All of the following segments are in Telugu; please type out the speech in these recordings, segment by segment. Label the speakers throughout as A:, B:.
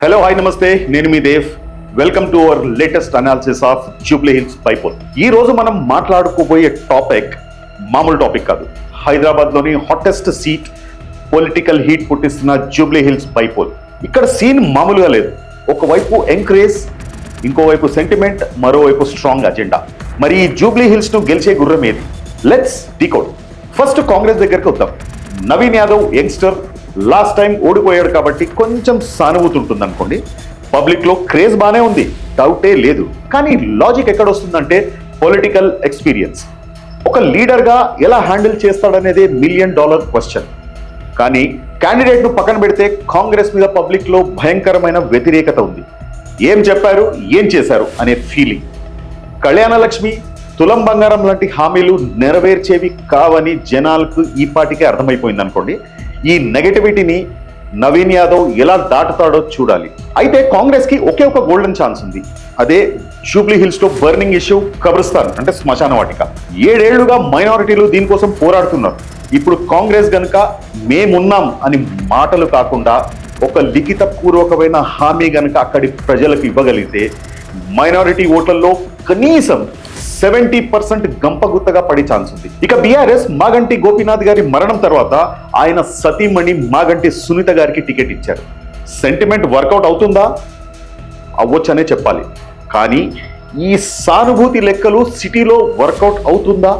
A: హలో హాయ్ నమస్తే, నేను మీ Dev. Welcome to our latest analysis of Jubilee Hills bypoll. ఈ రోజు మనం మాట్లాడుకోబోయే టాపిక్ మామూలు టాపిక్ కాదు. హైదరాబాద్లోని హాటెస్ట్ సీట్, పొలిటికల్ హీట్ పుట్టిస్తున్న జూబ్లీ హిల్స్ బైపోల్. ఇక్కడ సీన్ మామూలుగా లేదు. ఒకవైపు ఎంకరేజ్, ఇంకోవైపు సెంటిమెంట్, మరోవైపు స్ట్రాంగ్ అజెండా. మరి ఈ జూబ్లీ హిల్స్ ను గెలిచే గుర్రం ఏది? Let's decode. ఫస్ట్ కాంగ్రెస్ దగ్గరికి వద్దాం. Naveen Yadav youngster, last time ఓడిపోయాడు కాబట్టి కొంచెం సానుభూతి ఉంటుంది అనుకోండి. పబ్లిక్ లో క్రేజ్ బానే ఉంది, డౌటే లేదు. కానీ లాజిక్ ఎక్కడ వస్తుందంటే పొలిటికల్ ఎక్స్పీరియన్స్. ఒక లీడర్ గా ఎలా హ్యాండిల్ చేస్తాడనేదే $1 మిలియన్ క్వశ్చన్. కానీ క్యాండిడేట్ ను పక్కన పెడితే కాంగ్రెస్ మీద పబ్లిక్ లో భయంకరమైన వ్యతిరేకత ఉంది. ఏం చెప్పారు, ఏం చేశారు అనే ఫీలింగ్. కళ్యాణ లక్ష్మి, తులం బంగారం లాంటి హామీలు నెరవేర్చేవి కావని జనాలకు ఈ పాటికే అర్థమైపోయింది అనుకోండి. ఈ నెగటివిటీని నవీన్ యాదవ్ ఎలా దాటుతాడో చూడాలి. అయితే కాంగ్రెస్ కి ఒకే ఒక గోల్డెన్ ఛాన్స్ ఉంది. అదే జూబ్లీ హిల్స్ లో బర్నింగ్ ఇష్యూ, కబ్రిస్తాన్ అంటే శ్మశాన వాటిక. 7 ఏళ్లుగా మైనారిటీలు దీనికోసం పోరాడుతున్నారు. ఇప్పుడు కాంగ్రెస్ గనుక మేమున్నాం అని మాటలు కాకుండా ఒక లిఖిత పూర్వకమైన హామీ గనుక అక్కడి ప్రజలకు ఇవ్వగలిగితే మైనారిటీ ఓట్లలో కనీసం 70% గంపగుత్తగా పడే ఛాన్స్ ఉంది. ఇక బీఆర్ఎస్ మాగంటి గోపీనాథ్ గారి మరణం తర్వాత ఆయన సతీమణి మాగంటి సునీత గారికి టికెట్ ఇచ్చారు. సెంటిమెంట్ వర్కౌట్ అవుతుందా? అవ్వచ్చనే చెప్పాలి. కానీ ఈ సానుభూతి లెక్కలు సిటీలో వర్కౌట్ అవుతుందా?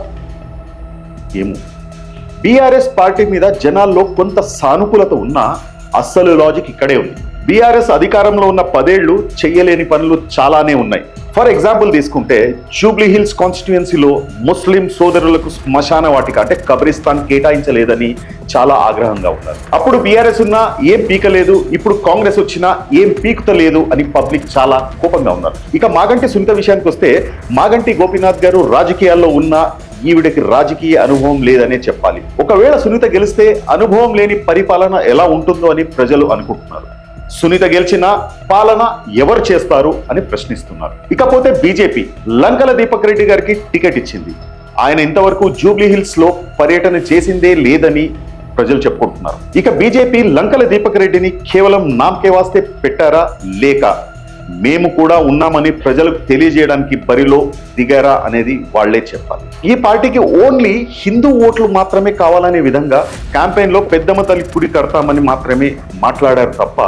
A: ఏమో. బీఆర్ఎస్ పార్టీ మీద జనాల్లో కొంత సానుకూలత ఉన్నా అస్సలు లాజిక్ ఇక్కడే ఉంది. బీఆర్ఎస్ అధికారంలో ఉన్న 10 ఏళ్లు చెయ్యలేని పనులు చాలానే ఉన్నాయి. ఫర్ ఎగ్జాంపుల్ తీసుకుంటే జూబ్లీ హిల్స్ కాన్స్టిట్యుయెన్సీలో ముస్లిం సోదరులకు శ్మశాన వాటిక అంటే కబ్రిస్తాన్ కేటాయించలేదని చాలా ఆగ్రహంగా ఉన్నారు. అప్పుడు బీఆర్ఎస్ ఉన్నా ఏం పీకలేదు, ఇప్పుడు కాంగ్రెస్ వచ్చినా ఏం పీకుతలేదు అని పబ్లిక్ చాలా కోపంగా ఉన్నారు. ఇక మాగంటి సునీత విషయానికి వస్తే మాగంటి గోపీనాథ్ గారు రాజకీయాల్లో ఉన్న ఈవిడకి రాజకీయ అనుభవం లేదనే చెప్పాలి. ఒకవేళ సునీత గెలిస్తే అనుభవం లేని పరిపాలన ఎలా ఉంటుందో అని ప్రజలు అనుకుంటున్నారు. సునీత గెలిచిన పాలన ఎవరు చేస్తారు అని ప్రశ్నిస్తున్నారు. ఇకపోతే బీజేపీ లంకల దీపక్ రెడ్డి గారికి టికెట్ ఇచ్చింది. ఆయన ఇంతవరకు జూబ్లీ హిల్స్ లో పర్యటన చేసిందే లేదని ప్రజలు చెప్పుకుంటున్నారు. ఇక బీజేపీ లంకల దీపక్ రెడ్డిని కేవలం నామకే వాస్తే పెట్టారా, లేక మేము కూడా ఉన్నామని ప్రజలకు తెలియజేయడానికి బరిలో దిగారా అనేది వాళ్లే చెప్పాలి. ఈ పార్టీకి ఓన్లీ హిందూ ఓట్లు మాత్రమే కావాలనే విధంగా క్యాంపెయిన్ లో పెద్దమ్మ తల్లి గుడి కడతామని మాత్రమే మాట్లాడారు తప్ప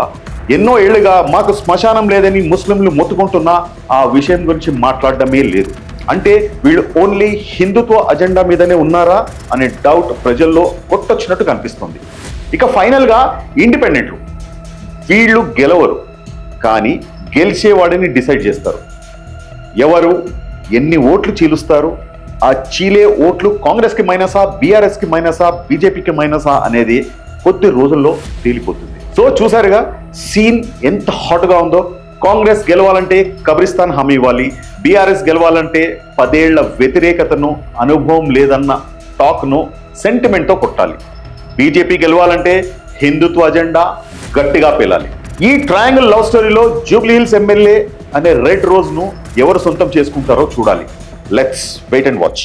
A: ఎన్నో ఏళ్లుగా మాకు శ్మశానం లేదని ముస్లింలు మొత్తుకుంటున్నా ఆ విషయం గురించి మాట్లాడడమే లేదు. అంటే వీళ్ళు ఓన్లీ హిందుత్వ అజెండా మీదనే ఉన్నారా అనే డౌట్ ప్రజల్లో కొట్టొచ్చినట్టు కనిపిస్తుంది. ఇక ఫైనల్ గా ఇండిపెండెంట్లు వీళ్ళు గెలవరు, కానీ గెలిచేవాడిని డిసైడ్ చేస్తారు. ఎవరు ఎన్ని ఓట్లు చీలుస్తారు, ఆ చీలే ఓట్లు కాంగ్రెస్కి మైనసా, బీఆర్ఎస్కి మైనసా, బీజేపీకి మైనసా అనేది కొద్ది రోజుల్లో తేలిపోతుంది. సో చూసారుగా సీన్ ఎంత హాట్గా ఉందో. కాంగ్రెస్ గెలవాలంటే కబ్రిస్తాన్ హామీ ఇవ్వాలి, బీఆర్ఎస్ గెలవాలంటే 10 ఏళ్ల వ్యతిరేకతను, అనుభవం లేదన్న టాక్ను సెంటిమెంట్తో కొట్టాలి. బీజేపీ గెలవాలంటే హిందుత్వ అజెండా గట్టిగా పేలాలి. ఈ ట్రయాంగిల్ లవ్ స్టోరీలో జూబ్లీ హిల్స్ ఎమ్మెల్యే అనే రెడ్ రోజ్ ను ఎవరు సొంతం చేసుకుంటారో చూడాలి. Let's wait and watch.